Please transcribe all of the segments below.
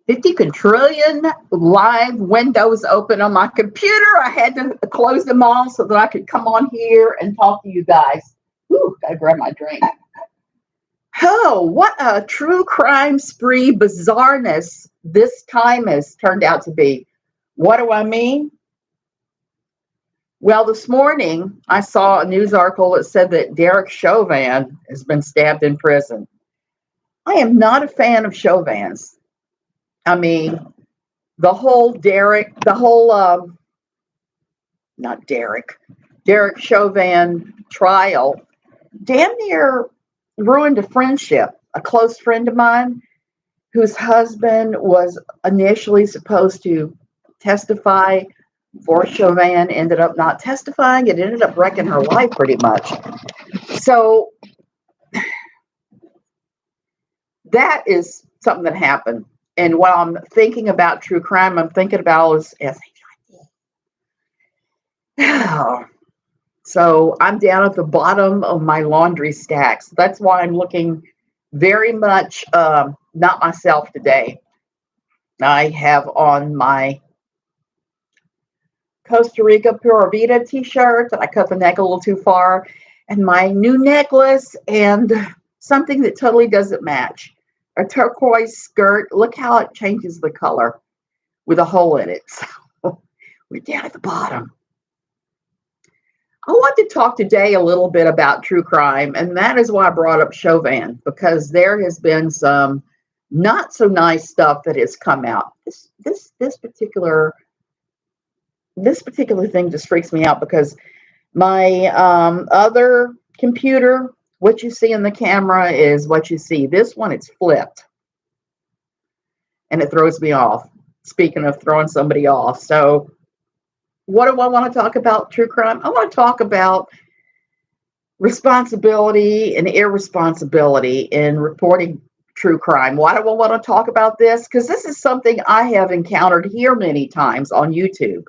50 quadrillion live windows open on my computer. I had to close them all so that I could come on here and talk to you guys. Ooh, gotta grab my drink. Oh, what a true crime spree bizarreness this time has turned out to be. What do I mean? Well, this morning I saw a news article that said that Derek Chauvin has been stabbed in prison. I am not a fan of Chauvins. I mean, not Derek Chauvin trial damn near ruined a friendship. A close friend of mine whose husband was initially supposed to testify for Chauvin ended up not testifying. It ended up wrecking her life pretty much. So that is something that happened. And while I'm thinking about true crime, I'm thinking about so I'm down at the bottom of my laundry stacks. That's why I'm looking very much not myself today. I have on my Costa Rica Pura Vida t-shirt that I cut the neck a little too far, and my new necklace and something that totally doesn't match. A turquoise skirt. Look how it changes the color with a hole in it. So we're down at the bottom. I want to talk today a little bit about true crime, and that is why I brought up Chauvin, because there has been some not so nice stuff that has come out. This particular thing just freaks me out because my other computer, what you see in the camera is what you see. This one, it's flipped, and it throws me off. Speaking of throwing somebody off, so what do I want to talk about? True crime. I want to talk about responsibility and irresponsibility in reporting true crime. Why do I want to talk about this? Because this is something I have encountered here many times on YouTube.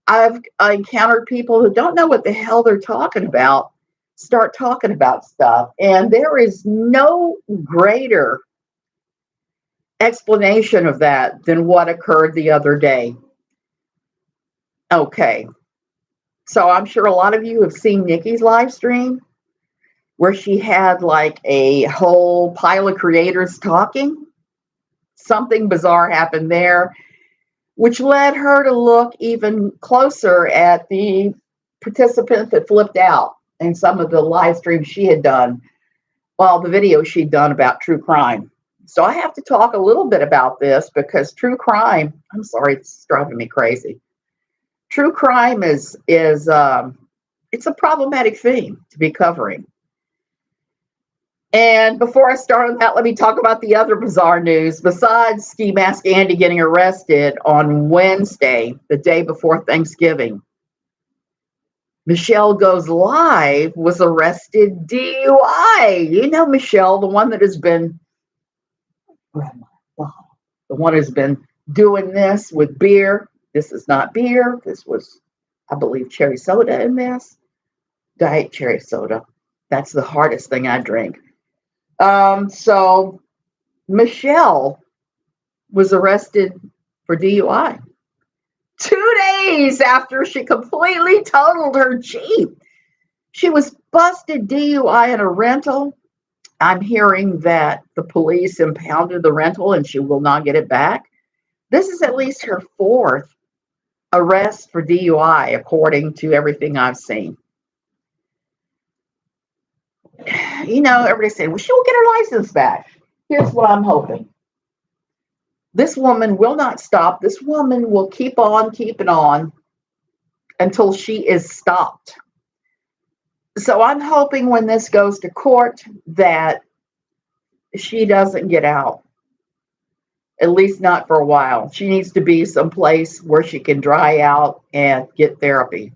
I've encountered people who don't know what the hell they're talking about, start talking about stuff. And there is no greater explanation of that than what occurred the other day. Okay. So I'm sure a lot of you have seen Nikki's live stream where she had like a whole pile of creators talking. Something bizarre happened there, which led her to look even closer at the participant that flipped out and some of the live streams she had done, well, the videos she'd done about true crime. So I have to talk a little bit about this because true crime, I'm sorry, it's driving me crazy. True crime is it's a problematic thing to be covering. And before I start on that, let me talk about the other bizarre news. Besides Ski Mask Andy getting arrested on Wednesday, the day before Thanksgiving, Michelle Goes Live was arrested DUI. You know Michelle, the one that has been doing this with beer. This is not beer. This was, I believe, cherry soda in this. Diet cherry soda. That's the hardest thing I drink. So Michelle was arrested for DUI 2 days after she completely totaled her Jeep. She was busted DUI in a rental. I'm hearing that the police impounded the rental and she will not get it back. This is at least her fourth arrest for DUI, according to everything I've seen. You know, everybody's saying, well, she will get her license back. Here's what I'm hoping. This woman will not stop. This woman will keep on keeping on until she is stopped. So I'm hoping when this goes to court that she doesn't get out. At least not for a while. She needs to be someplace where she can dry out and get therapy.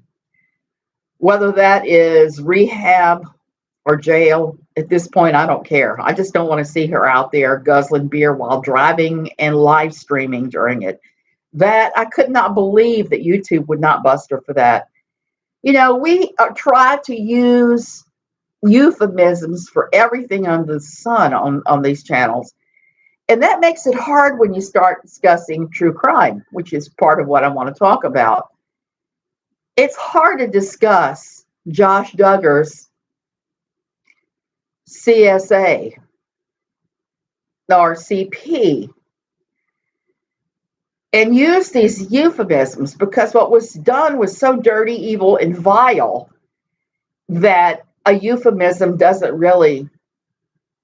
Whether that is rehab or jail, at this point, I don't care. I just don't want to see her out there guzzling beer while driving and live streaming during it. That I could not believe that YouTube would not bust her for that. You know, we try to use euphemisms for everything under the sun on these channels. And that makes it hard when you start discussing true crime, which is part of what I want to talk about. It's hard to discuss Josh Duggar's CSA or CP and use these euphemisms because what was done was so dirty, evil, and vile that a euphemism doesn't really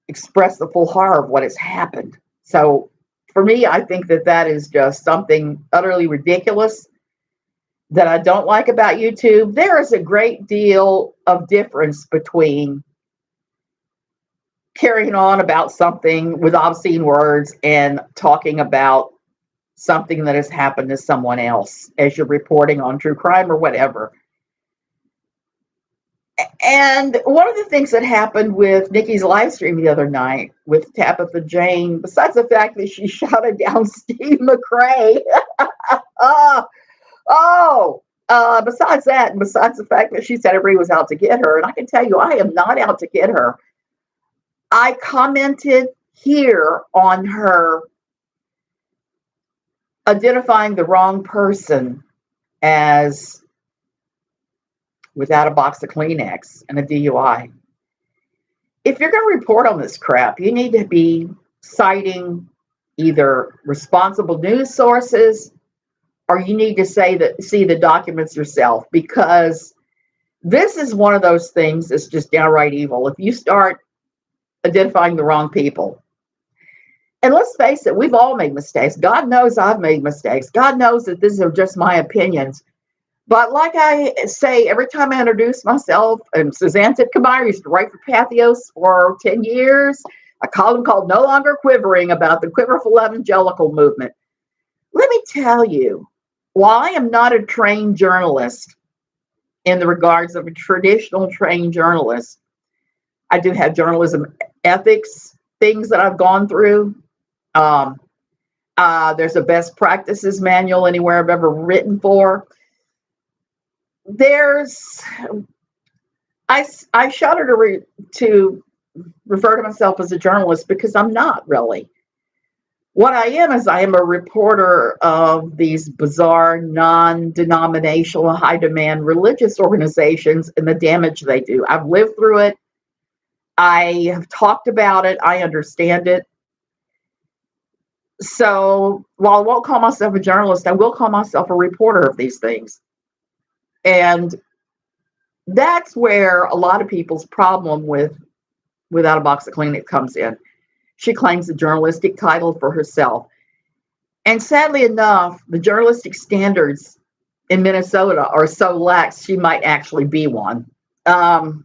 express the full horror of what has happened. So for me, I think that that is just something utterly ridiculous that I don't like about YouTube. There is a great deal of difference between carrying on about something with obscene words and talking about something that has happened to someone else as you're reporting on true crime or whatever. And one of the things that happened with Nikki's live stream the other night with Tabitha Jane, besides the fact that she shouted down Steve McRae, besides that, and besides the fact that she said everybody was out to get her, and I can tell you, I am not out to get her. I commented here on her identifying the wrong person as without a box of Kleenex and a DUI. If you're going to report on this crap, you need to be citing either responsible news sources or you need to see the documents yourself, because this is one of those things that's just downright evil. If you start identifying the wrong people, and let's face it, we've all made mistakes. God knows I've made mistakes. God knows that these are just my opinions. But like I say, every time I introduce myself, and Suzanne Titkemeyer used to write for Pathos for 10 years, a column called No Longer Quivering about the quiverful evangelical movement. Let me tell you, while I am not a trained journalist in the regards of a traditional trained journalist, I do have journalism ethics, things that I've gone through. There's a best practices manual anywhere I've ever written for. I shudder to refer to myself as a journalist because I'm not really. What I am is I am a reporter of these bizarre, non-denominational, high-demand religious organizations and the damage they do. I've lived through it. I have talked about it. I understand it. So while I won't call myself a journalist, I will call myself a reporter of these things. And that's where a lot of people's problem with Without a Box of Kleenex comes in. She claims the journalistic title for herself. And sadly enough, the journalistic standards in Minnesota are so lax, she might actually be one. Not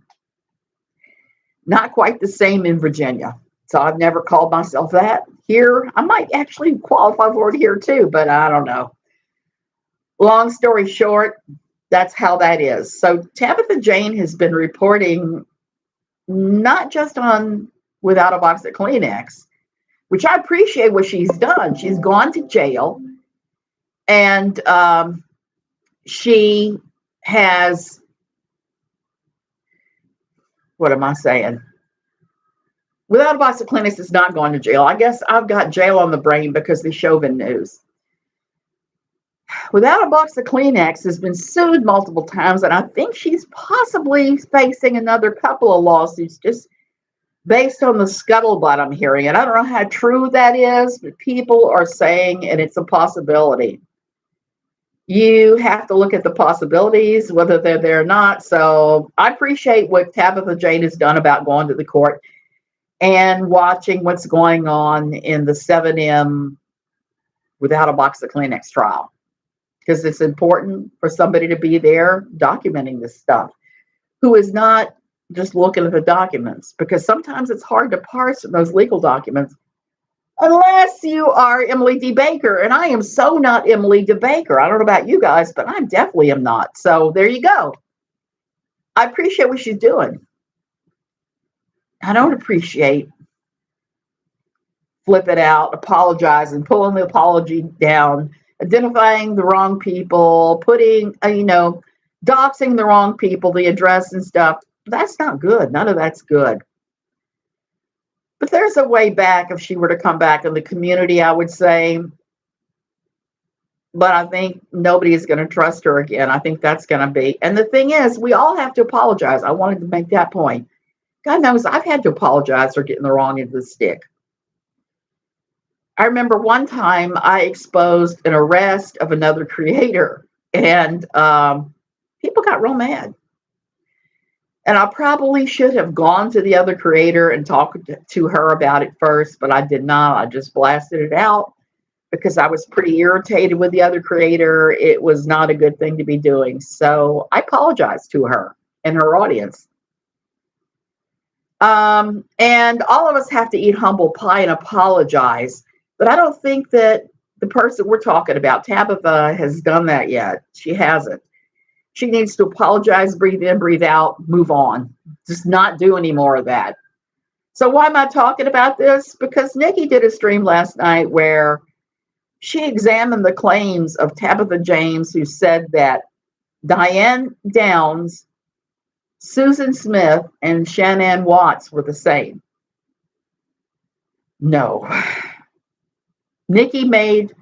quite the same in Virginia. So I've never called myself that. Here, I might actually qualify for it here too, but I don't know. Long story short, that's how that is. So Tabitha Jane has been reporting not just on Without a Box of Kleenex, which I appreciate what she's done. She's gone to jail, and she has, what am I saying? Without a Box of Kleenex is not going to jail. I guess I've got jail on the brain because of the Chauvin news. Without a Box of Kleenex has been sued multiple times, and I think she's possibly facing another couple of lawsuits just based on the scuttlebutt I'm hearing. And I don't know how true that is, but people are saying, and it's a possibility. You have to look at the possibilities, whether they're there or not. So I appreciate what Tabitha Jane has done about going to the court and watching what's going on in the 7M Without a Box of Kleenex trial. Because it's important for somebody to be there documenting this stuff, who is not just looking at the documents, because sometimes it's hard to parse those legal documents unless you are Emily D. Baker. And I am so not Emily D. Baker. I don't know about you guys, but I definitely am not. So there you go. I appreciate what she's doing. I don't appreciate flipping out, apologizing, pulling the apology down, identifying the wrong people, putting, doxing the wrong people, the address and stuff. That's not good. None of that's good. But if there's a way back, if she were to come back in the community, I would say, but I think nobody is going to trust her again. I think that's going to be, and the thing is, we all have to apologize. I wanted to make that point. God knows I've had to apologize for getting the wrong end of the stick. I remember one time I exposed an arrest of another creator, and people got real mad. And I probably should have gone to the other creator and talked to her about it first, but I did not. I just blasted it out because I was pretty irritated with the other creator. It was not a good thing to be doing. So I apologized to her and her audience. And all of us have to eat humble pie and apologize. But I don't think that the person we're talking about, Tabitha, has done that yet. She hasn't. She needs to apologize, breathe in, breathe out, move on. Just not do any more of that. So why am I talking about this? Because Nikki did a stream last night where she examined the claims of Tabitha Jane, who said that Diane Downs, Susan Smith, and Shannan Watts were the same. No. Nikki made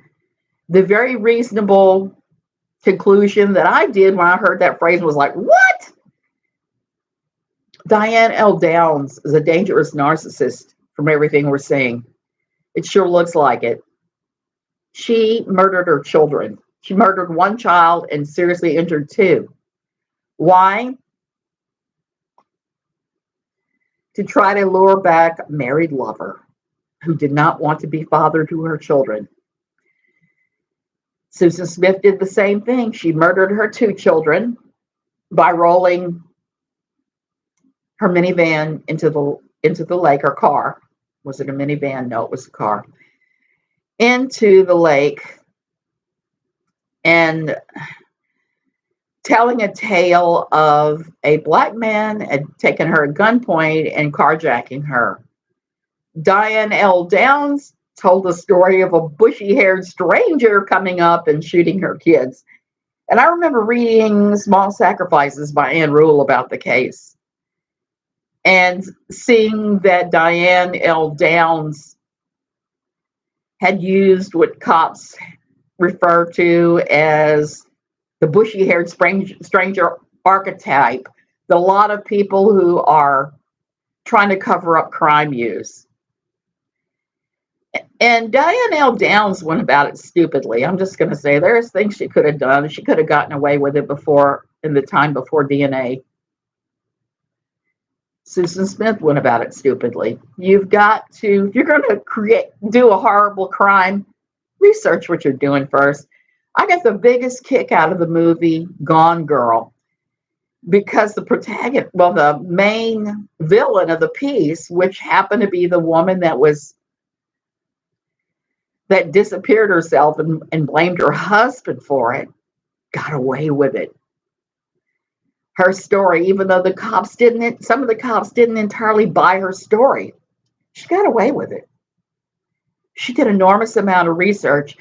the very reasonable conclusion that I did when I heard that phrase, was like, what? Diane L. Downs is a dangerous narcissist from everything we're seeing. It sure looks like it. She murdered her children. She murdered one child and seriously injured two. Why? To try to lure back a married lover who did not want to be father to her children. Susan Smith did the same thing. She murdered her two children by rolling her minivan into the lake, or car. Was it a minivan? No, it was a car. Into the lake, and telling a tale of a black man had taken her at gunpoint and carjacking her. Diane L. Downs told the story of a bushy-haired stranger coming up and shooting her kids. And I remember reading Small Sacrifices by Ann Rule about the case and seeing that Diane L. Downs had used what cops refer to as the bushy-haired stranger archetype that a lot of people who are trying to cover up crime use. And Diane L. Downs went about it stupidly. I'm just going to say there's things she could have done. She could have gotten away with it before, in the time before DNA. Susan Smith went about it stupidly. You've got to, if you're going to do a horrible crime, research what you're doing first. I got the biggest kick out of the movie Gone Girl because the protagonist, well, the main villain of the piece, which happened to be the woman that disappeared herself and blamed her husband for it, got away with it. Her story, even though some of the cops didn't entirely buy her story, she got away with it. She did an enormous amount of research.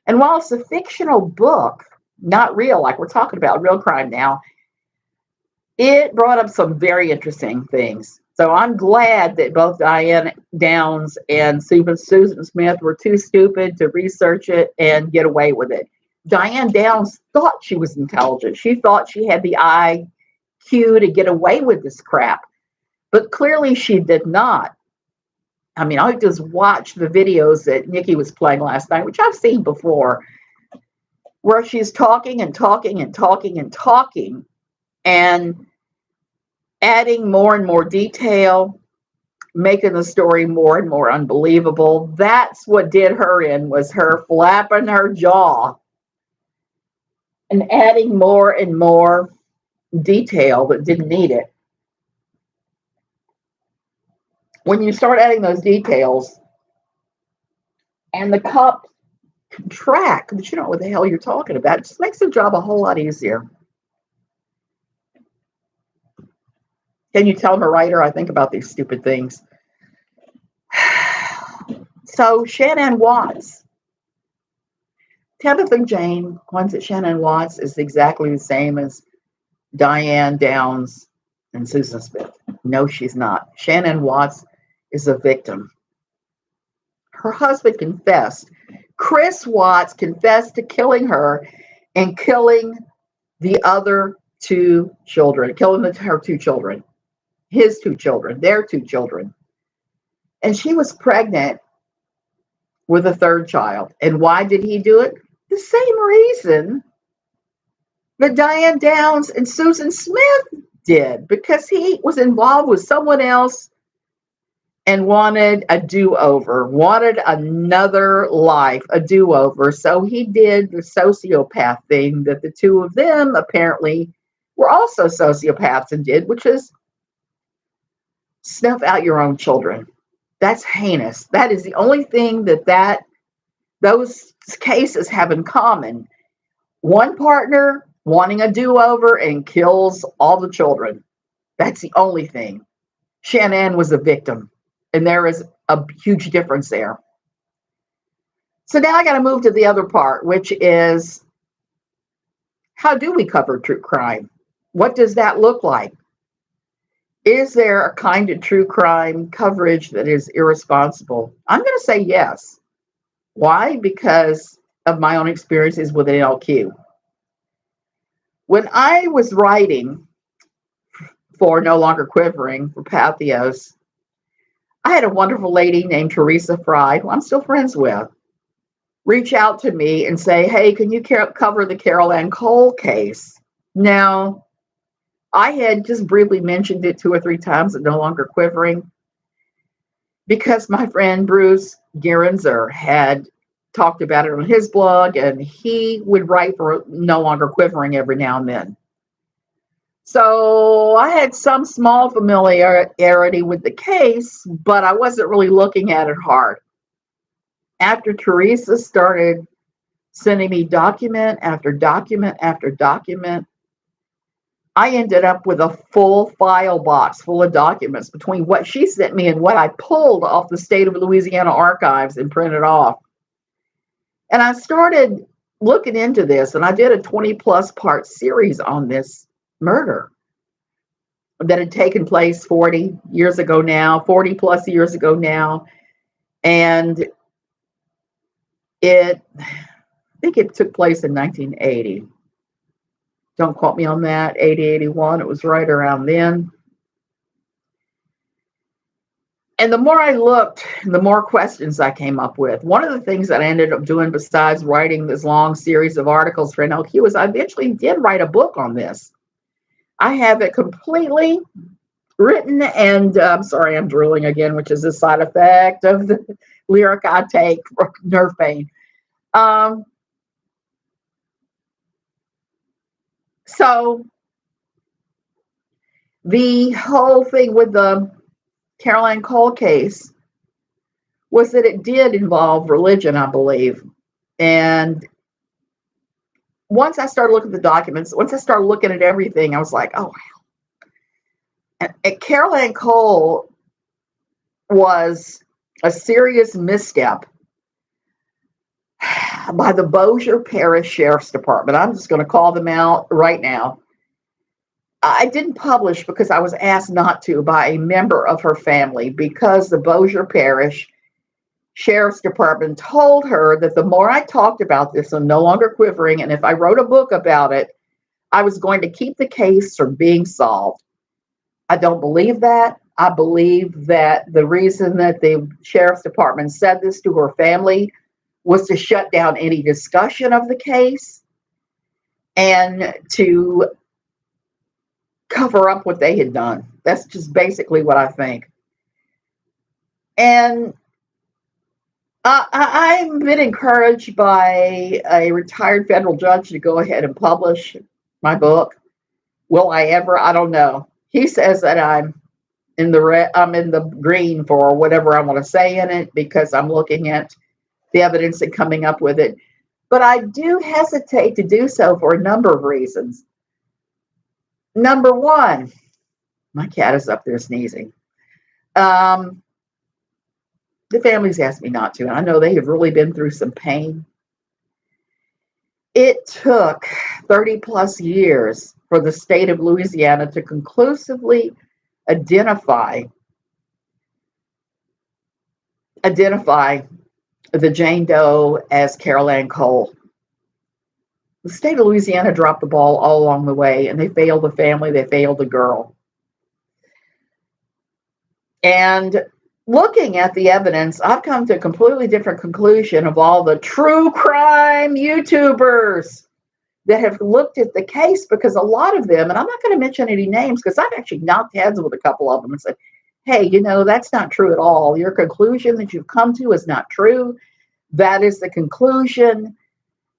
And while it's a fictional book, not real, like we're talking about real crime now, it brought up some very interesting things. So I'm glad that both Diane Downs and Susan Smith were too stupid to research it and get away with it. Diane Downs thought she was intelligent. She thought she had the IQ to get away with this crap. But clearly she did not. I mean, I just watched the videos that Nikki was playing last night, which I've seen before, where she's talking and talking and talking and talking and adding more and more detail, making the story more and more unbelievable. That's what did her in, was her flapping her jaw and adding more and more detail that didn't need it. When you start adding those details and the cops can track, but you don't know what the hell you're talking about, it just makes the job a whole lot easier. Can you tell I'm a writer? I think about these stupid things. So Shannan Watts, Tabitha Jane, ones at Shannan Watts is exactly the same as Diane Downs and Susan Smith. No, she's not. Shannan Watts is a victim. Her husband confessed. Chris Watts confessed to killing her and killing the other two children, her two children, his two children, their two children. And she was pregnant with a third child. And why did he do it? The same reason that Diane Downs and Susan Smith did, because he was involved with someone else and wanted a do-over, wanted another life, a do-over. So he did the sociopath thing that the two of them apparently were also sociopaths and did, which is snuff out your own children. That's heinous. That is the only thing that those cases have in common. One partner wanting a do-over and kills all the children. That's the only thing. Shannan was a victim, and there is a huge difference there. So now I got to move to the other part, which is, how do we cover true crime? What does that look like? Is there a kind of true crime coverage that is irresponsible? I'm going to say yes. Why? Because of my own experiences with NLQ. When I was writing for No Longer Quivering, for Pathos, I had a wonderful lady named Teresa Fry, who I'm still friends with, reach out to me and say, hey, can you cover the Carol Ann Cole case? Now, I had just briefly mentioned it 2 or 3 times at No Longer Quivering because my friend Bruce Gerenzer had talked about it on his blog, and he would write for No Longer Quivering every now and then. So I had some small familiarity with the case, but I wasn't really looking at it hard. After Teresa started sending me document after document after document, I ended up with a full file box full of documents between what she sent me and what I pulled off the state of Louisiana archives and printed off. And I started looking into this, and I did a 20-plus part series on this murder that had taken place 40 years ago now, 40 plus years ago now. And I think it took place in 1980. Don't quote me on that, 80, 81. It was right around then. And the more I looked, the more questions I came up with. One of the things that I ended up doing besides writing this long series of articles for NLQ is I eventually did write a book on this. I have it completely written, and I'm sorry, I'm drooling again, which is a side effect of the lyric I take for nerve pain. So the whole thing with the Carol Ann Cole case was that it did involve religion, I believe. And once I started looking at the documents, once I started looking at everything, I was like, oh, wow. And Carol Ann Cole was a serious misstep by the Bossier Parish Sheriff's Department. I'm just going to call them out right now. I didn't publish because I was asked not to by a member of her family, because the Bossier Parish Sheriff's Department told her that the more I talked about this on No Longer Quivering, and if I wrote a book about it, I was going to keep the case from being solved. I don't believe that. I believe that the reason that the Sheriff's Department said this to her family was to shut down any discussion of the case and to cover up what they had done. That's just basically what I think. And I've been encouraged by a retired federal judge to go ahead and publish my book. Will I ever? I don't know. He says that I'm in the green for whatever I want to say in it because I'm looking at the evidence and coming up with it. But I do hesitate to do so for a number of reasons. Number one, my cat is up there sneezing. The family's asked me not to, and I know they have really been through some pain. It took 30 plus years for the state of Louisiana to conclusively identify identify the Jane Doe as Carol Ann Cole. The state of Louisiana dropped the ball all along the way, and they failed the family, they failed the girl. And looking at the evidence, I've come to a completely different conclusion of all the true crime YouTubers that have looked at the case, because a lot of them, and I'm not going to mention any names because I've actually knocked heads with a couple of them and said, hey, that's not true at all. Your conclusion that you've come to is not true. That is the conclusion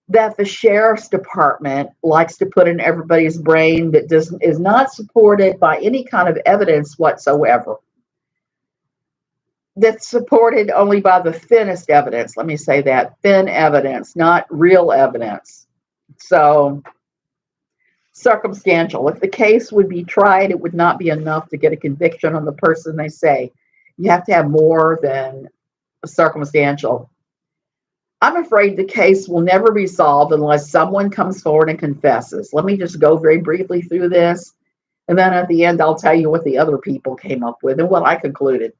that the sheriff's department likes to put in everybody's brain that is not supported by any kind of evidence whatsoever. That's supported only by the thinnest evidence. Let me say that, thin evidence, not real evidence. So circumstantial. If the case would be tried, it would not be enough to get a conviction on the person they say. You have to have more than circumstantial. I'm afraid the case will never be solved unless someone comes forward and confesses. Let me just go very briefly through this, and then at the end, I'll tell you what the other people came up with and what I concluded.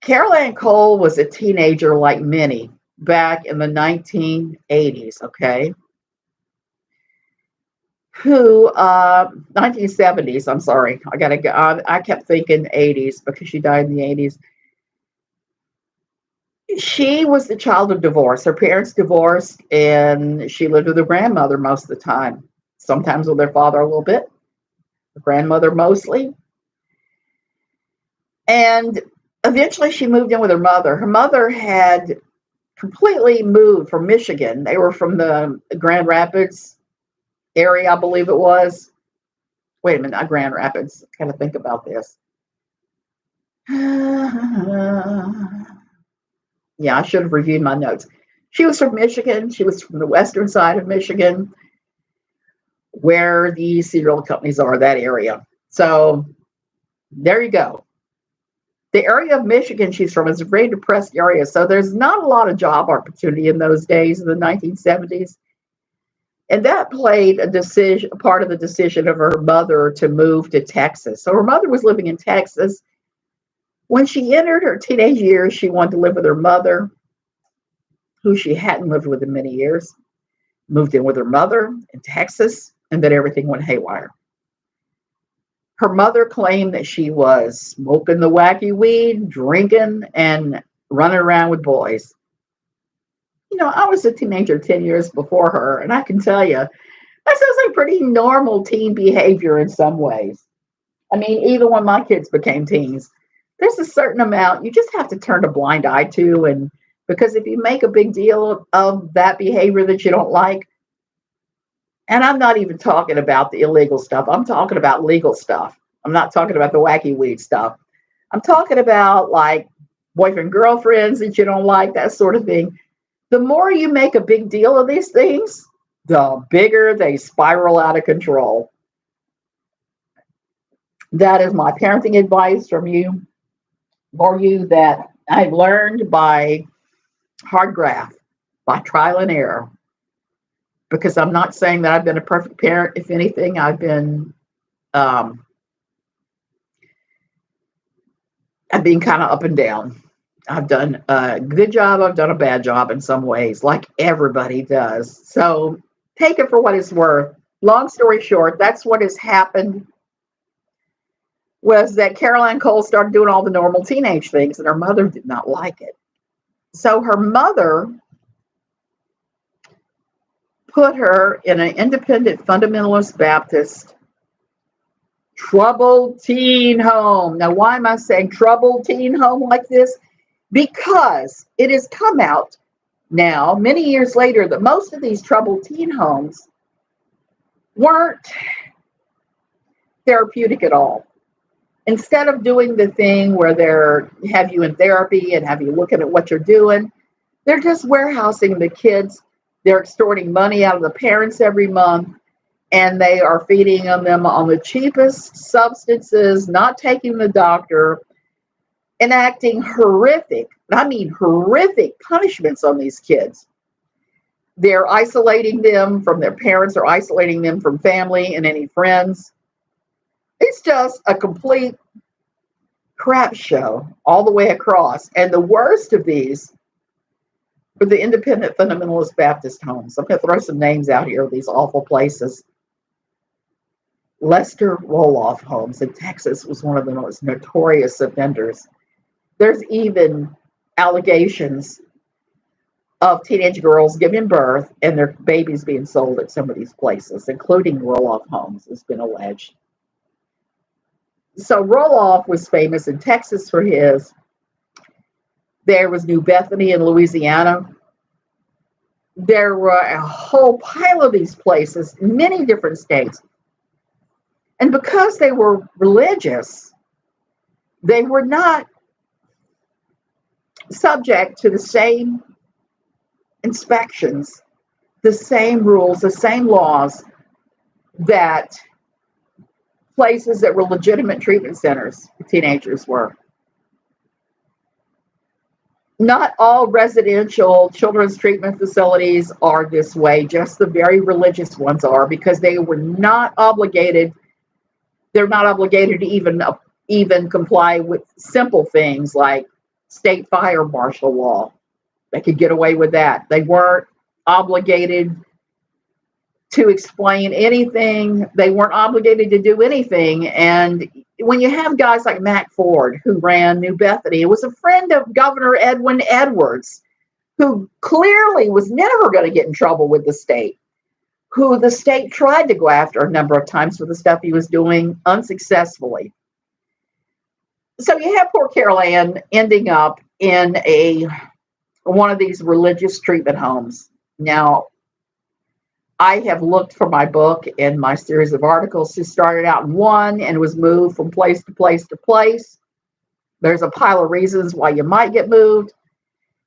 Carol Ann Cole was a teenager like many back in the 1980s, okay? 1970s, I'm sorry. I kept thinking 80s because she died in the 80s. She was the child of divorce. Her parents divorced, and she lived with her grandmother most of the time, sometimes with her father a little bit, her grandmother mostly. And eventually she moved in with her mother. Her mother had completely moved from Michigan. They were from the Grand Rapids area, I believe it was. Wait a minute, not Grand Rapids. I kind of think about this. Yeah, I should have reviewed my notes. She was from Michigan. She was from the western side of Michigan, where the cereal companies are, that area. So there you go. The area of Michigan she's from is a very depressed area. So there's not a lot of job opportunity in those days, in the 1970s. And that played a part of the decision of her mother to move to Texas. So her mother was living in Texas. When she entered her teenage years, she wanted to live with her mother, who she hadn't lived with in many years. Moved in with her mother in Texas, and then everything went haywire. Her mother claimed that she was smoking the wacky weed, drinking, and running around with boys. I was a teenager 10 years before her, and I can tell you, that sounds like pretty normal teen behavior in some ways. I mean, even when my kids became teens, there's a certain amount you just have to turn a blind eye to. And because if you make a big deal of that behavior that you don't like, and I'm not even talking about the illegal stuff, I'm talking about legal stuff. I'm not talking about the wacky weed stuff. I'm talking about like boyfriend, girlfriends that you don't like, that sort of thing. The more you make a big deal of these things, the bigger they spiral out of control. That is my parenting advice for you that I've learned by hard graft, by trial and error. Because I'm not saying that I've been a perfect parent. If anything, I've been kind of up and down. I've done a good job. I've done a bad job in some ways, like everybody does. So take it for what it's worth. Long story short, that's what has happened, was that Carol Ann Cole started doing all the normal teenage things, and her mother did not like it. So her mother put her in an independent fundamentalist Baptist troubled teen home. Now, why am I saying troubled teen home like this? Because it has come out now, many years later, that most of these troubled teen homes weren't therapeutic at all. Instead of doing the thing where they have you in therapy and have you looking at what you're doing, they're just warehousing the kids. They're extorting money out of the parents every month, and they are feeding them on the cheapest substances, not taking the doctor, enacting horrific punishments on these kids. They're isolating them from their parents or isolating them from family and any friends. It's just a complete crap show all the way across. And the worst of these were the independent fundamentalist Baptist homes. I'm going to throw some names out here of these awful places. Lester Roloff Homes in Texas was one of the most notorious offenders. There's even allegations of teenage girls giving birth and their babies being sold at some of these places, including Roloff Homes, has been alleged. So Roloff was famous in Texas for his. There was New Bethany in Louisiana. There were a whole pile of these places in many different states. And because they were religious, they were not subject to the same inspections, the same rules, the same laws that places that were legitimate treatment centers for teenagers were. Not all residential children's treatment facilities are this way, just the very religious ones are, because they were not obligated. They're not obligated to even comply with simple things like state fire marshal law. They could get away with that. They weren't obligated to explain anything. They weren't obligated to do anything. And when you have guys like Mac Ford, who ran New Bethany, it was a friend of Governor Edwin Edwards, who clearly was never going to get in trouble with the state, who the state tried to go after a number of times for the stuff he was doing unsuccessfully. So you have poor Carol Ann ending up in one of these religious treatment homes. Now, I have looked for my book and my series of articles. She started out in one and was moved from place to place to place. There's a pile of reasons why you might get moved.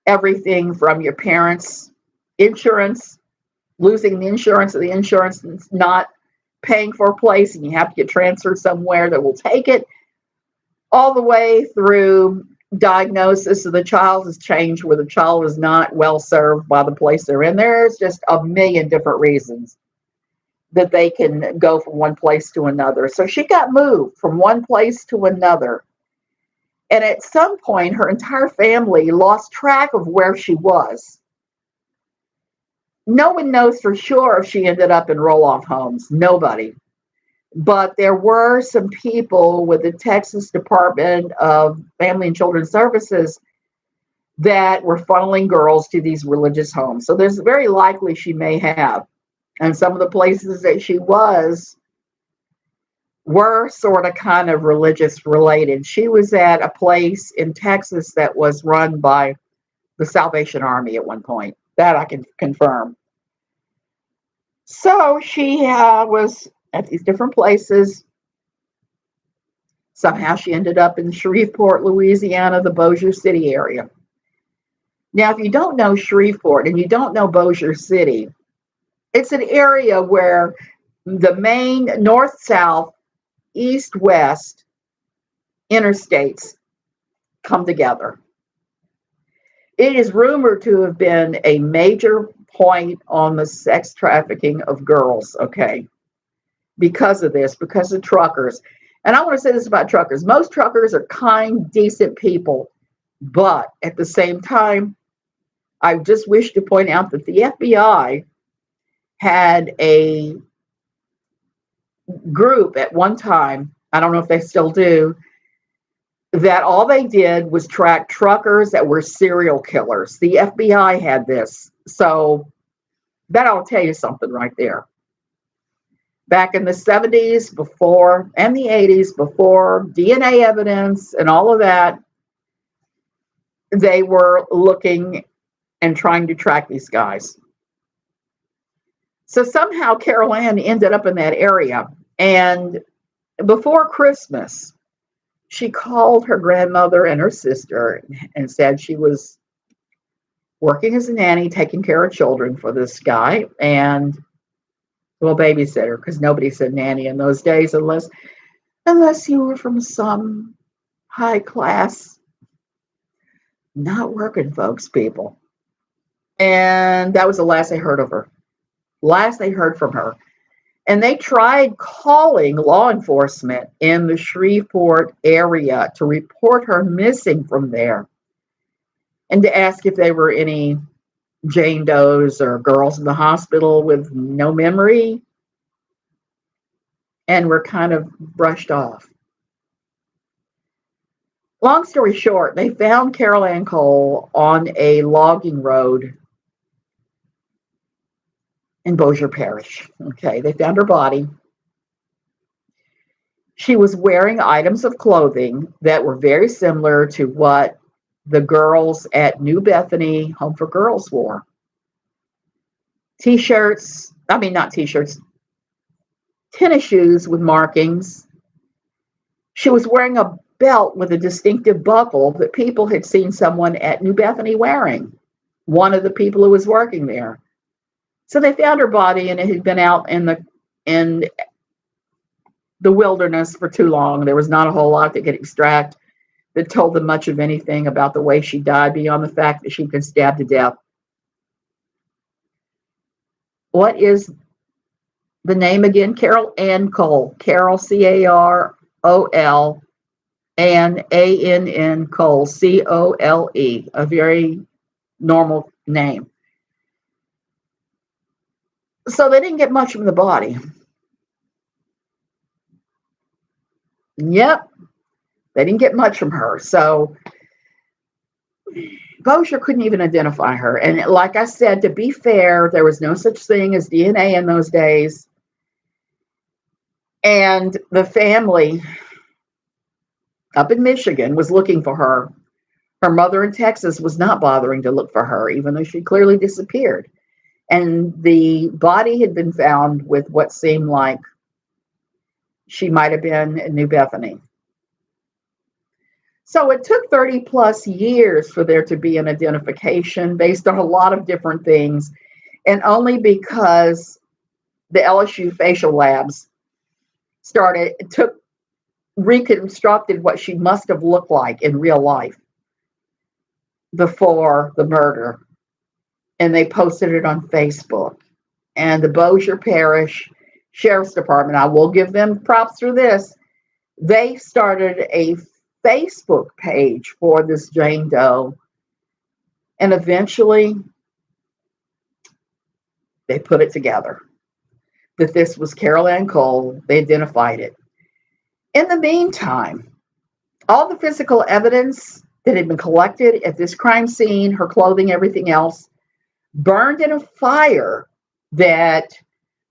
Everything from your parents' insurance, losing the insurance, or the insurance not paying for a place and you have to get transferred somewhere that will take it, all the way through diagnosis of the child has changed, where the child is not well served by the place they're in. There's just a million different reasons that they can go from one place to another. So she got moved from one place to another. And at some point, her entire family lost track of where she was. No one knows for sure if she ended up in Roloff Homes. Nobody. But there were some people with the Texas Department of Family and Children's Services that were funneling girls to these religious homes. So there's very likely she may have. And some of the places that she were sort of kind of religious related. She was at a place in Texas that was run by the Salvation Army at one point. That I can confirm. So she was at these different places. Somehow she ended up in Shreveport, Louisiana, the Bossier City area. Now, if you don't know Shreveport and you don't know Bossier City, it's an area where the main north-south, east-west interstates come together. It is rumored to have been a major point on the sex trafficking of girls, okay? Because of this, because of truckers. And I want to say this about truckers. Most truckers are kind, decent people. But at the same time, I just wish to point out that the FBI had a group at one time, I don't know if they still do, that all they did was track truckers that were serial killers. The FBI had this. So that ought to tell you something right there. Back in the 70s, before, and the 80s, before DNA evidence and all of that, they were looking and trying to track these guys. So somehow Carol Ann ended up in that area. And before Christmas, she called her grandmother and her sister and said she was working as a nanny, taking care of children for this guy, and babysitter, because nobody said nanny in those days unless you were from some high class, not working folks people. And that was the last they heard of her. Last they heard from her. And they tried calling law enforcement in the Shreveport area to report her missing from there and to ask if there were any Jane Does or girls in the hospital with no memory, and were kind of brushed off. Long story short, they found Carol Ann Cole on a logging road in Bossier Parish. Okay, they found her body. She was wearing items of clothing that were very similar to what the girls at New Bethany Home for Girls wore. Not t-shirts, tennis shoes with markings. She was wearing a belt with a distinctive buckle that people had seen someone at New Bethany wearing, one of the people who was working there. So they found her body, and it had been out in the wilderness for too long. There was not a whole lot they could extract that told them much of anything about the way she died beyond the fact that she'd been stabbed to death. What is the name again? Carol Ann Cole. Carol, Carol, Ann Cole, Cole. A very normal name. So they didn't get much from the body. Yep, they didn't get much from her. So Bossier couldn't even identify her. And like I said, to be fair, there was no such thing as DNA in those days. And the family up in Michigan was looking for her. Her mother in Texas was not bothering to look for her, even though she clearly disappeared. And the body had been found with what seemed like she might have been in New Bethany. So it took 30 plus years for there to be an identification based on a lot of different things. And only because the LSU facial labs reconstructed what she must have looked like in real life before the murder. And they posted it on Facebook. And the Bossier Parish Sheriff's Department, I will give them props for this, they started a Facebook page for this Jane Doe. And eventually, they put it together that this was Carol Ann Cole. They identified it. In the meantime, all the physical evidence that had been collected at this crime scene, her clothing, everything else, burned in a fire that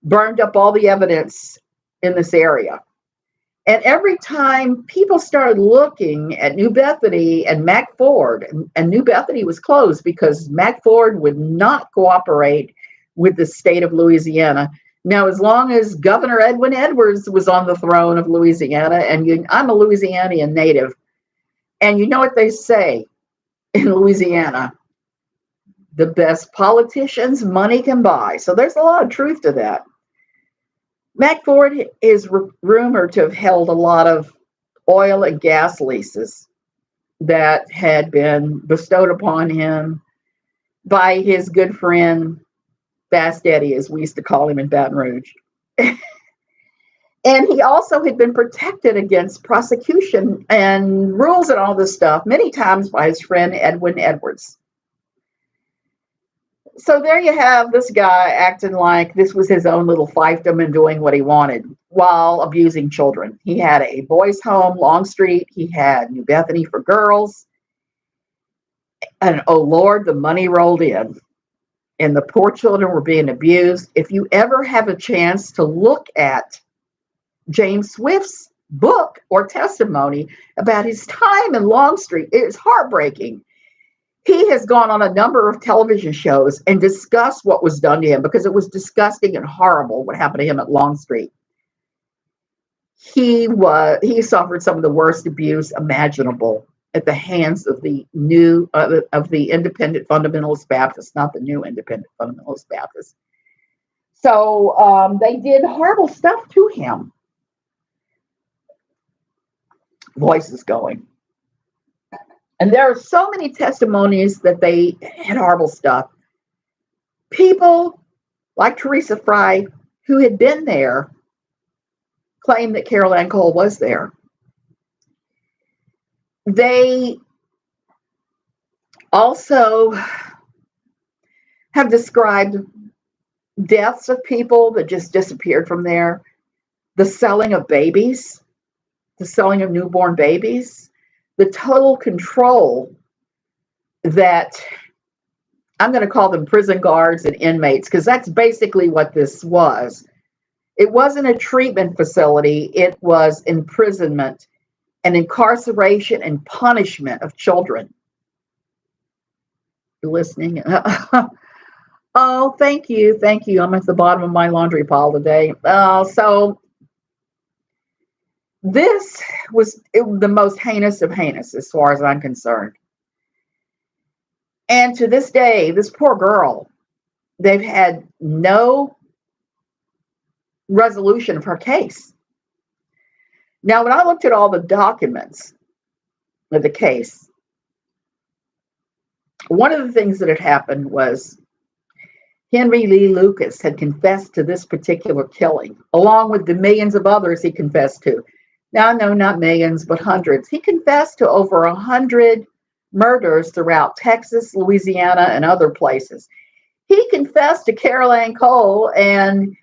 burned up all the evidence in this area. And every time people started looking at New Bethany and Mac Ford, and New Bethany was closed because Mac Ford would not cooperate with the state of Louisiana. Now, as long as Governor Edwin Edwards was on the throne of Louisiana, and I'm a Louisianian native, and you know what they say in Louisiana, the best politicians money can buy. So there's a lot of truth to that. Mac Ford is rumored to have held a lot of oil and gas leases that had been bestowed upon him by his good friend, Fast Eddie, as we used to call him in Baton Rouge. And he also had been protected against prosecution and rules and all this stuff many times by his friend Edwin Edwards. So there you have this guy acting like this was his own little fiefdom and doing what he wanted while abusing children. He had a boys' home, Longstreet. He had New Bethany for girls. And oh Lord, the money rolled in. And the poor children were being abused. If you ever have a chance to look at James Swift's book or testimony about his time in Longstreet, it's heartbreaking. He has gone on a number of television shows and discussed what was done to him because it was disgusting and horrible what happened to him at Longstreet. He suffered some of the worst abuse imaginable at the hands of the Independent Fundamentalist Baptists, not the new Independent Fundamentalist Baptists. So they did horrible stuff to him. Voice is going. And there are so many testimonies that they had horrible stuff. People like Teresa Fry who had been there claimed that Carol Ann Cole was there. They also have described deaths of people that just disappeared from there, the selling of babies, the selling of newborn babies, the total control that I'm going to call them prison guards and inmates, because that's basically what this was. It wasn't a treatment facility. It was imprisonment and incarceration and punishment of children. You're listening? Oh, thank you. Thank you. I'm at the bottom of my laundry pile today. So this was the most heinous of heinous as far as I'm concerned. And to this day, this poor girl, they've had no resolution of her case. Now, when I looked at all the documents of the case, one of the things that had happened was Henry Lee Lucas had confessed to this particular killing, along with the millions of others he confessed to. Now, no, not millions, but hundreds. He confessed to over 100 murders throughout Texas, Louisiana, and other places. He confessed to Carol Ann Cole, and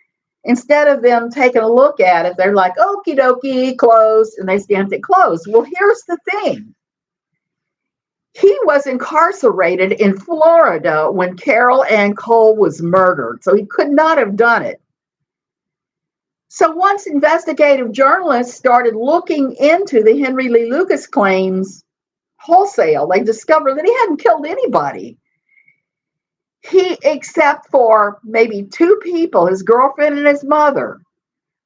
instead of them taking a look at it, they're like, okie dokie, closed, and they stamped it closed. Well, here's the thing. He was incarcerated in Florida when Carol Ann Cole was murdered, so he could not have done it. So once investigative journalists started looking into the Henry Lee Lucas claims wholesale, they discovered that he hadn't killed anybody. He, except for maybe two people, his girlfriend and his mother.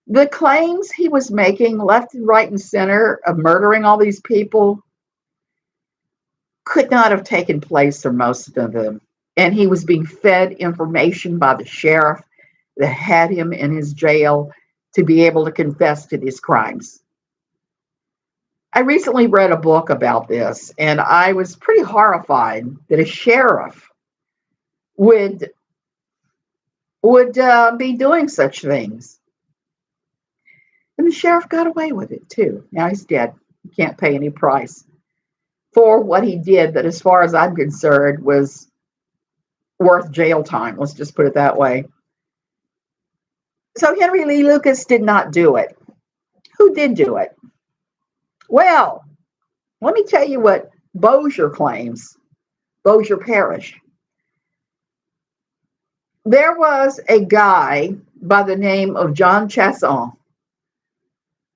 The claims he was making left and right and center of murdering all these people could not have taken place for most of them. And he was being fed information by the sheriff that had him in his jail to be able to confess to these crimes. I recently read a book about this, and I was pretty horrified that a sheriff would be doing such things. And the sheriff got away with it too. Now he's dead. He can't pay any price for what he did that, as far as I'm concerned, was worth jail time. Let's just put it that way. So Henry Lee Lucas did not do it. Who did do it? Well, let me tell you what Bossier claims. Bossier Parish. There was a guy by the name of John Chasson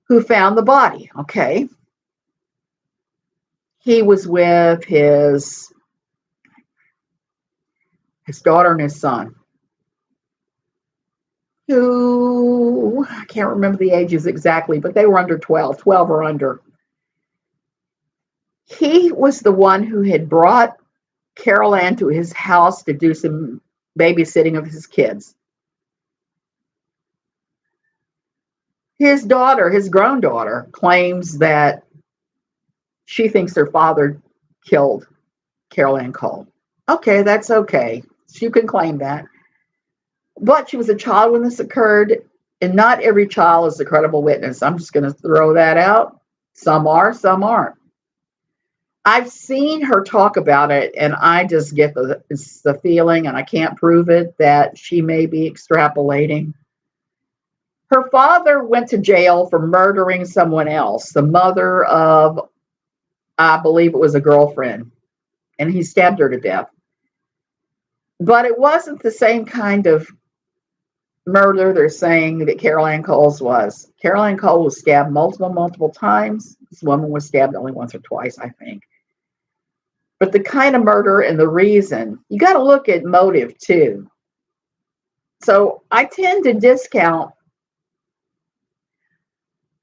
who found the body, okay? He was with his daughter and his son, who, I can't remember the ages exactly, but they were under 12 or under. He was the one who had brought Carol Ann to his house to do some babysitting of his kids. His daughter, his grown daughter, claims that she thinks her father killed Carol Ann Cole. Okay, that's okay. She can claim that. But she was a child when this occurred, and not every child is a credible witness. I'm just going to throw that out. Some are, some aren't. I've seen her talk about it, and I just get the feeling, and I can't prove it, that she may be extrapolating. Her father went to jail for murdering someone else, the mother of, I believe it was a girlfriend, and he stabbed her to death. But it wasn't the same kind of murder they're saying that Carol Ann Cole's was. Carol Ann Cole was stabbed multiple times. This woman was stabbed only once or twice, I think. But the kind of murder and the reason, you got to look at motive too. So I tend to discount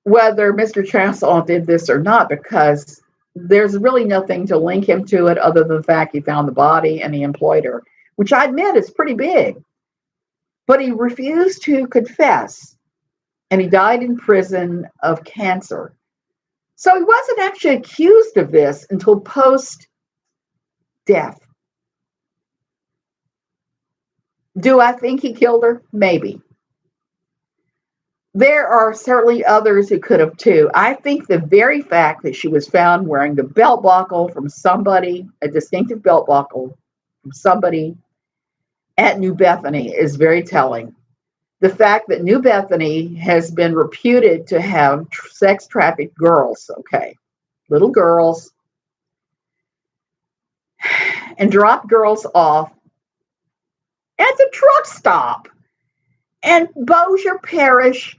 whether Mr. Chasson did this or not, because there's really nothing to link him to it other than the fact he found the body and he employed her, which I admit is pretty big. But he refused to confess, and he died in prison of cancer. So he wasn't actually accused of this until post-death. Do I think he killed her? Maybe. There are certainly others who could have too. I think the very fact that she was found wearing the belt buckle from somebody, a distinctive belt buckle from somebody at New Bethany, is very telling. The fact that New Bethany has been reputed to have sex trafficked girls, okay, little girls, and dropped girls off at the truck stop. And Bossier Parish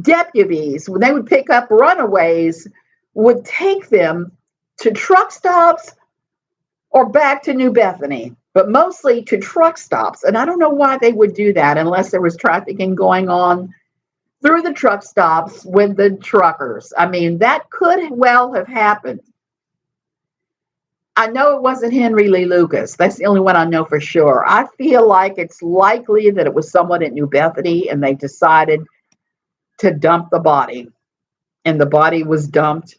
deputies, when they would pick up runaways, would take them to truck stops or back to New Bethany, but mostly to truck stops. And I don't know why they would do that unless there was trafficking going on through the truck stops with the truckers. I mean, that could well have happened. I know it wasn't Henry Lee Lucas. That's the only one I know for sure. I feel like it's likely that it was someone at New Bethany and they decided to dump the body. And the body was dumped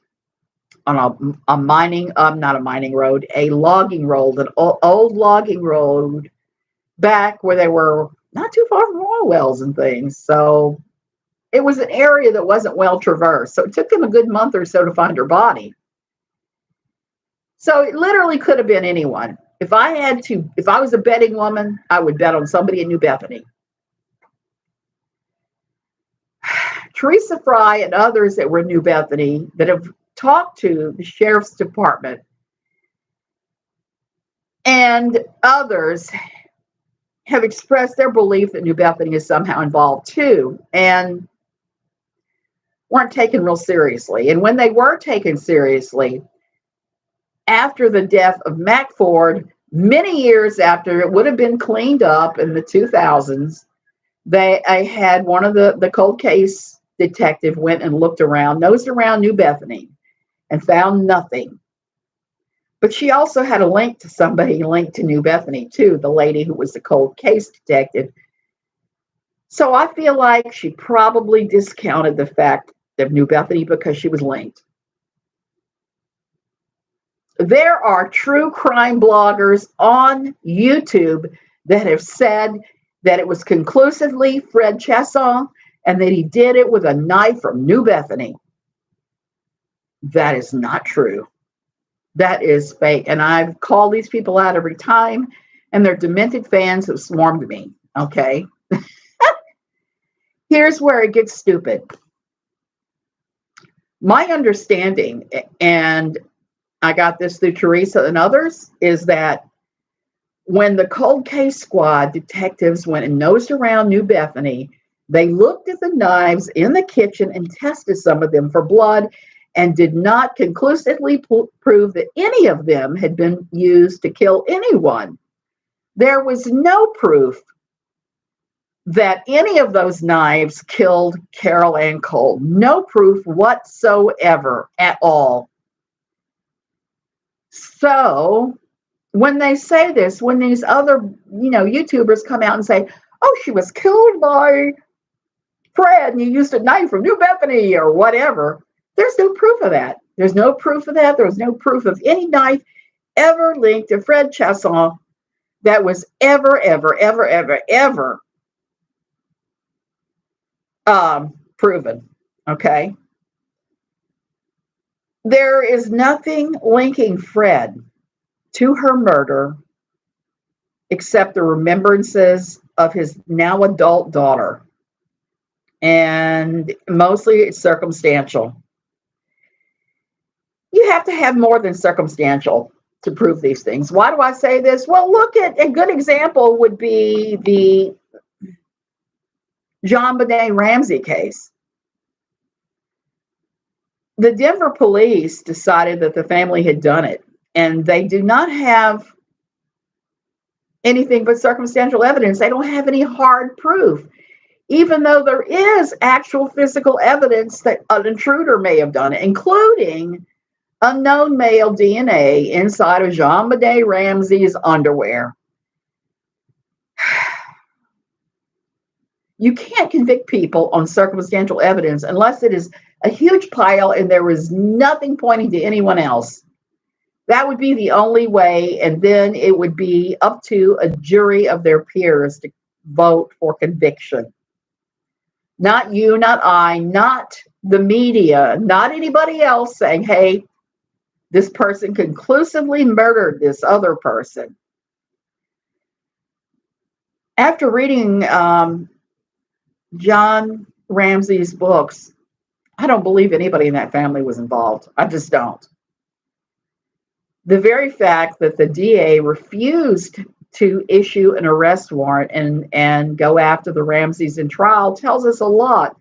on a mining, not a mining road, a logging road, an old logging road back where they were not too far from oil wells and things. So it was an area that wasn't well traversed. So it took them a good month or so to find her body. So it literally could have been anyone. If I was a betting woman, I would bet on somebody in New Bethany. Teresa Fry and others that were in New Bethany that have talked to the sheriff's department and others have expressed their belief that New Bethany is somehow involved too, and weren't taken real seriously. And when they were taken seriously, after the death of Mac Ford, many years after it would have been cleaned up in the 2000s, I had one of the cold case detective went and looked around, nosed around New Bethany, and found nothing. But she also had a link to somebody linked to New Bethany too, the lady who was the cold case detective. So I feel like she probably discounted the fact of New Bethany because she was linked. There are true crime bloggers on YouTube that have said that it was conclusively Fred Chesson and that he did it with a knife from New Bethany. That is not true. That is fake. And I've called these people out every time, and their demented fans have swarmed me. Okay. Here's where it gets stupid. My understanding, and I got this through Teresa and others, is that when the cold case squad detectives went and nosed around New Bethany, they looked at the knives in the kitchen and tested some of them for blood and did not conclusively prove that any of them had been used to kill anyone. There was no proof that any of those knives killed Carol Ann Cole. No proof whatsoever at all. So when they say this, when these other, YouTubers come out and say, oh, she was killed by Fred and you used a knife from New Bethany or whatever, there's no proof of that. There's no proof of that. There was no proof of any knife ever linked to Fred Chesson that was ever proven. Okay. There is nothing linking Fred to her murder except the remembrances of his now adult daughter. And mostly it's circumstantial. You have to have more than circumstantial to prove these things. Why do I say this? Well, look at a good example would be the JonBenet Ramsey case. The Denver police decided that the family had done it, and they do not have anything but circumstantial evidence. They don't have any hard proof, even though there is actual physical evidence that an intruder may have done it, including unknown male DNA inside of JonBenet Ramsey's underwear. You can't convict people on circumstantial evidence unless it is a huge pile and there is nothing pointing to anyone else. That would be the only way, and then it would be up to a jury of their peers to vote for conviction. Not you, not I, not the media, not anybody else saying, hey, this person conclusively murdered this other person. After reading John Ramsey's books, I don't believe anybody in that family was involved. I just don't. The very fact that the DA refused to issue an arrest warrant and go after the Ramseys in trial tells us a lot.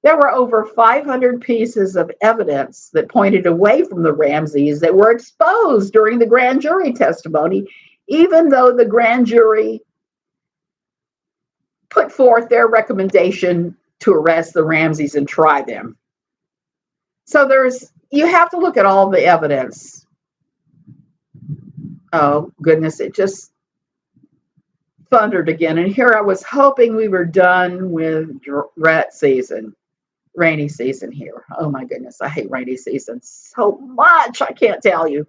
There were over 500 pieces of evidence that pointed away from the Ramseys that were exposed during the grand jury testimony, even though the grand jury put forth their recommendation to arrest the Ramseys and try them. So you have to look at all the evidence. Oh, goodness, it just thundered again. And here I was hoping we were done with rat season, rainy season here. Oh, my goodness, I hate rainy season so much. I can't tell you.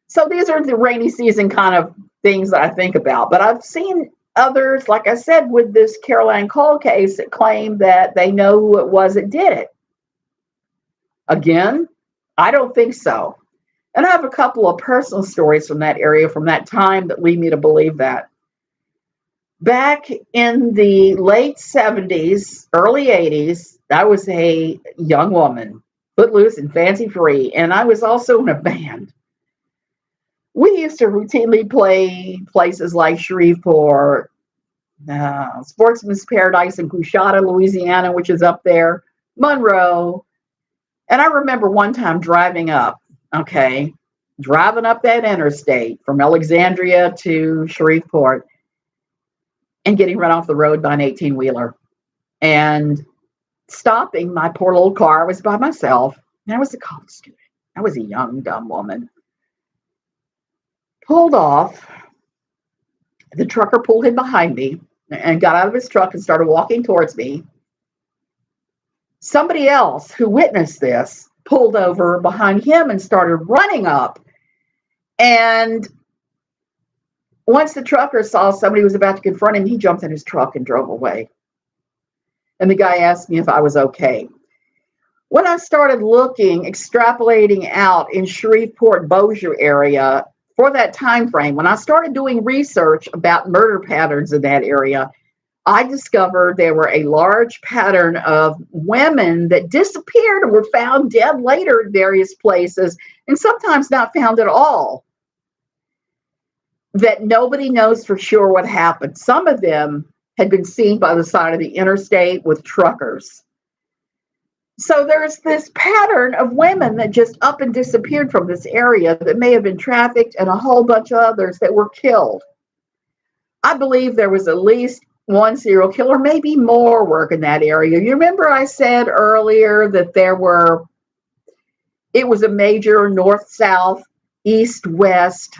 So these are the rainy season kind of things that I think about. But I've seen others, like I said, with this Caroline Cole case that claim that they know who it was that did it. Again, I don't think so. And I have a couple of personal stories from that area, from that time, that lead me to believe that. Back in the late 70s, early 80s, I was a young woman, footloose and fancy-free, and I was also in a band. We used to routinely play places like Shreveport, Sportsman's Paradise in Coushatta, Louisiana, which is up there, Monroe. And I remember one time driving up that interstate from Alexandria to Shreveport and getting run off the road by an 18-wheeler and stopping my poor little car. I was by myself, and I was a college student. I was a young, dumb woman. Pulled off. The trucker pulled in behind me and got out of his truck and started walking towards me. Somebody else who witnessed this pulled over behind him and started running up. And once the trucker saw somebody was about to confront him, he jumped in his truck and drove away. And the guy asked me if I was okay. When I started looking, extrapolating out in Shreveport, Bossier area for that time frame, when I started doing research about murder patterns in that area, I discovered there were a large pattern of women that disappeared and were found dead later in various places, and sometimes not found at all, that nobody knows for sure what happened. Some of them had been seen by the side of the interstate with truckers. So there's this pattern of women that just up and disappeared from this area that may have been trafficked, and a whole bunch of others that were killed. I believe there was at least one serial killer, maybe more, work in that area. You remember I said earlier that it was a major north-south, east-west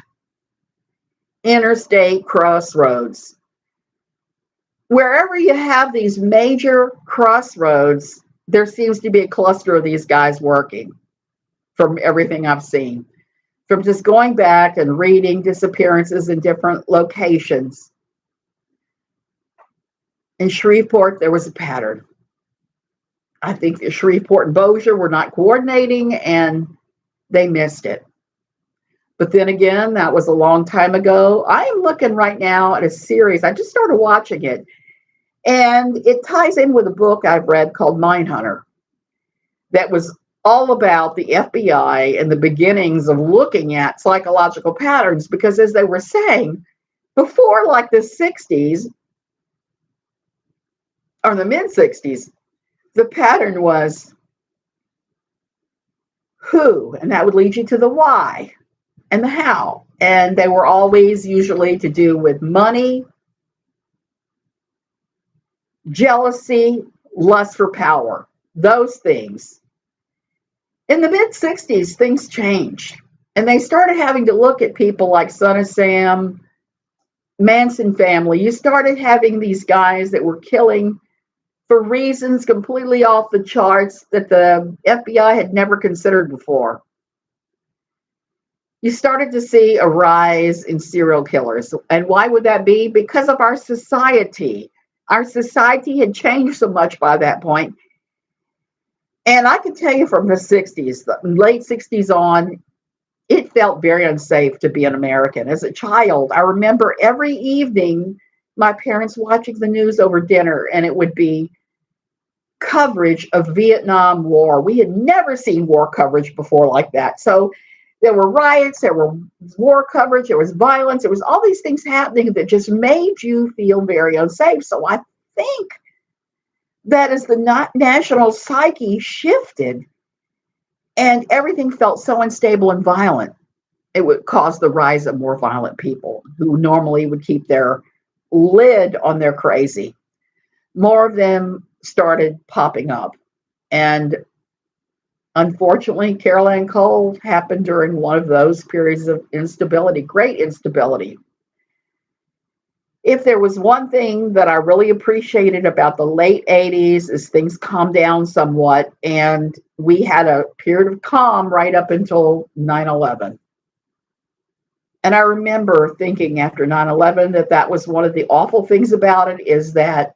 interstate crossroads. Wherever you have these major crossroads, there seems to be a cluster of these guys working, from everything I've seen, from just going back and reading disappearances in different locations. In Shreveport, there was a pattern. I think that Shreveport and Bossier were not coordinating, and they missed it. But then again, that was a long time ago. I am looking right now at a series. I just started watching it, and it ties in with a book I've read called Mindhunter that was all about the FBI and the beginnings of looking at psychological patterns, because as they were saying, before like the 60s, or the mid-60s, the pattern was who, and that would lead you to the why and the how. And they were always usually to do with money, jealousy, lust for power, those things. In the mid-60s, things changed. And they started having to look at people like Son of Sam, Manson family. You started having these guys that were killing for reasons completely off the charts that the FBI had never considered before. You started to see a rise in serial killers. And why would that be? Because of our society. Our society had changed so much by that point. And I can tell you from the 60s, the late 60s on, it felt very unsafe to be an American. As a child, I remember every evening my parents watching the news over dinner, and it would be coverage of Vietnam War. We had never seen war coverage before like that. So there were riots, there were war coverage, there was violence, there was all these things happening that just made you feel very unsafe. So I think that as the national psyche shifted and everything felt so unstable and violent, it would cause the rise of more violent people who normally would keep their lid on their crazy. More of them started popping up. And unfortunately, Caroline Cole happened during one of those periods of instability, great instability. If there was one thing that I really appreciated about the late 80s is things calmed down somewhat, and we had a period of calm right up until 9/11. And I remember thinking after 9/11 that was one of the awful things about it, is that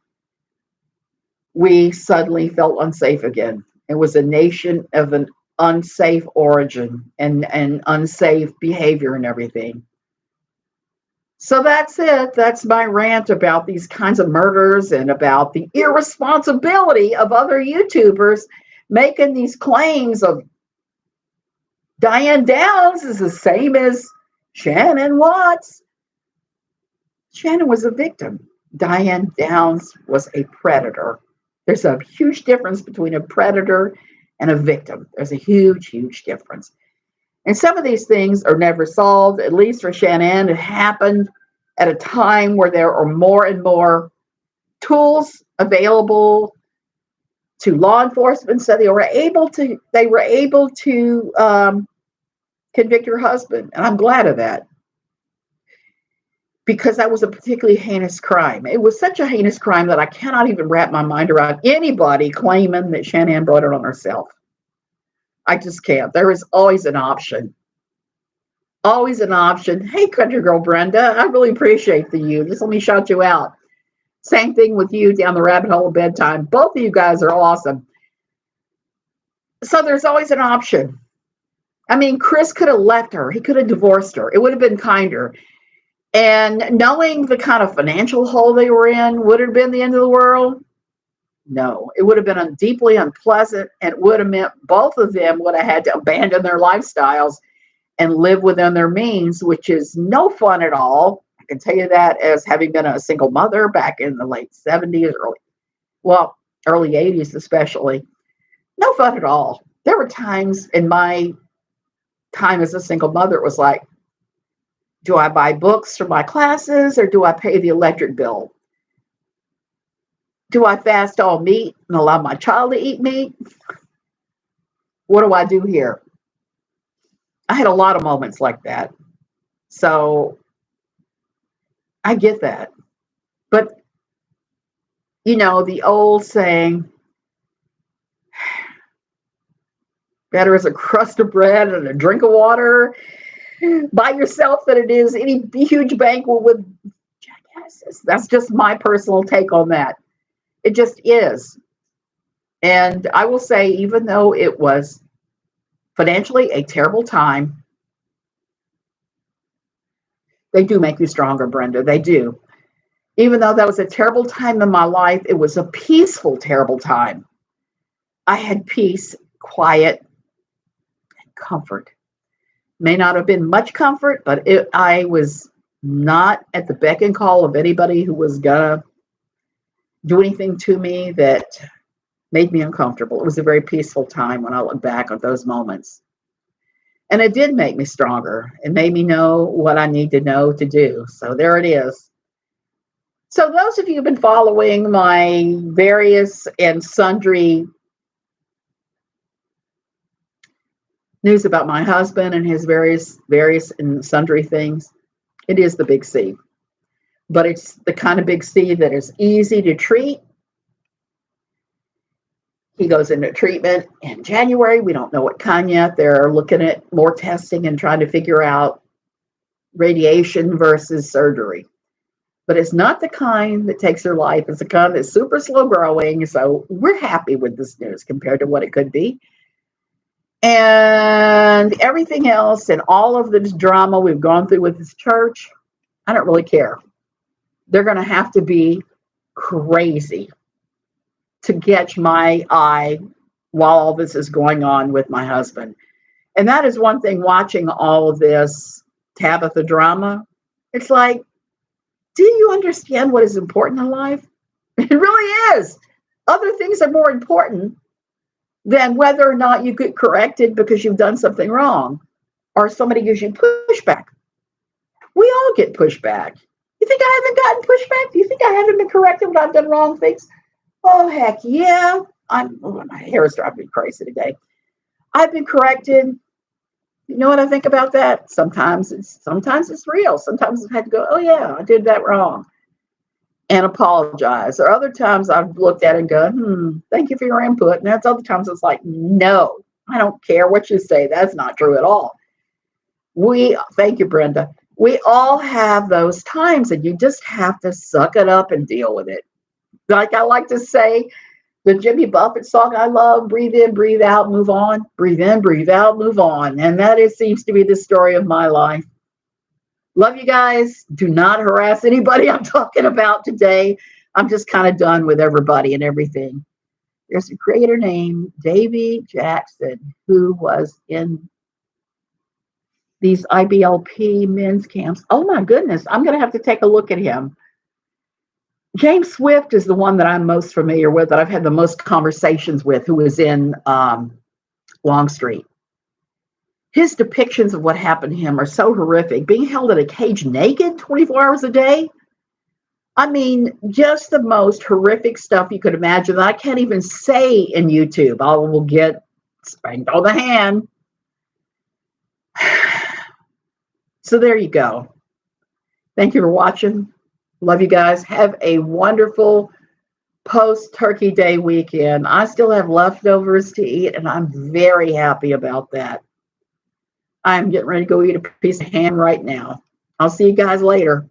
we suddenly felt unsafe again. It was a nation of an unsafe origin and unsafe behavior and everything. So that's it. That's my rant about these kinds of murders and about the irresponsibility of other YouTubers making these claims of Diane Downs is the same as Shannan Watts. Shannan was a victim. Diane Downs was a predator. There's a huge difference between a predator and a victim. There's a huge, huge difference. And some of these things are never solved. At least for Shannan, it happened at a time where there are more and more tools available to law enforcement. So they were able to convict her husband. And I'm glad of that, because that was a particularly heinous crime. It was such a heinous crime that I cannot even wrap my mind around anybody claiming that Shannan brought it on herself. I just can't. There is always an option. Always an option. Hey, country girl Brenda, I really appreciate you. Just let me shout you out. Same thing with you down the rabbit hole of bedtime. Both of you guys are awesome. So there's always an option. I mean, Chris could have left her. He could have divorced her. It would have been kinder. And knowing the kind of financial hole they were in, would it have been the end of the world? No, it would have been deeply unpleasant, and it would have meant both of them would have had to abandon their lifestyles and live within their means, which is no fun at all. I can tell you that as having been a single mother back in the late 70s, early 80s especially. No fun at all. There were times in my time as a single mother, it was like, do I buy books for my classes or do I pay the electric bill? Do I fast all meat and allow my child to eat meat? What do I do here? I had a lot of moments like that. So I get that. But, the old saying, better is a crust of bread and a drink of water by yourself than it is any huge banquet with jackasses. That's just my personal take on that. It just is. And I will say, even though it was financially a terrible time, they do make you stronger, Brenda. They do. Even though that was a terrible time in my life, it was a peaceful, terrible time. I had peace, quiet, and comfort. May not have been much comfort, but I was not at the beck and call of anybody who was going to do anything to me that made me uncomfortable. It was a very peaceful time when I look back at those moments. And it did make me stronger. It made me know what I need to know to do. So there it is. So those of you who've been following my various and sundry news about my husband and his various and sundry things, it is the big C. But it's the kind of big C that is easy to treat. He goes into treatment in January. We don't know what kind yet. They're looking at more testing and trying to figure out radiation versus surgery. but it's not the kind that takes their life. It's the kind that's super slow growing. So we're happy with this news compared to what it could be. And everything else and all of this drama we've gone through with this church, I don't really care. They're going to have to be crazy to catch my eye while all this is going on with my husband. And that is one thing, watching all of this Tabitha drama. It's like, do you understand what is important in life? It really is. Other things are more important than whether or not you get corrected because you've done something wrong or somebody gives you pushback. We all get pushback. You think I haven't gotten pushback? Do you think I haven't been corrected when I've done wrong things? Oh, heck yeah. My hair is driving me crazy today. I've been corrected. You know what I think about that? Sometimes it's real. Sometimes I've had to go, oh yeah, I did that wrong, and apologize. Or other times I've looked at it and go, thank you for your input. And that's other times it's like, no, I don't care what you say. That's not true at all. Thank you, Brenda. We all have those times, and you just have to suck it up and deal with it. Like I like to say, the Jimmy Buffett song I love, breathe in, breathe out, move on. Breathe in, breathe out, move on. And that seems to be the story of my life. Love you guys. Do not harass anybody I'm talking about today. I'm just kind of done with everybody and everything. There's a creator named Davy Jackson who was in these IBLP men's camps. Oh my goodness. I'm going to have to take a look at him. James Swift is the one that I'm most familiar with, that I've had the most conversations with, who is in Longstreet. His depictions of what happened to him are so horrific. Being held in a cage naked 24 hours a day. I mean, just the most horrific stuff you could imagine that I can't even say in YouTube. I will get spanked on the hand. So there you go. Thank you for watching. Love you guys. Have a wonderful post-Turkey Day weekend. I still have leftovers to eat, and I'm very happy about that. I'm getting ready to go eat a piece of ham right now. I'll see you guys later.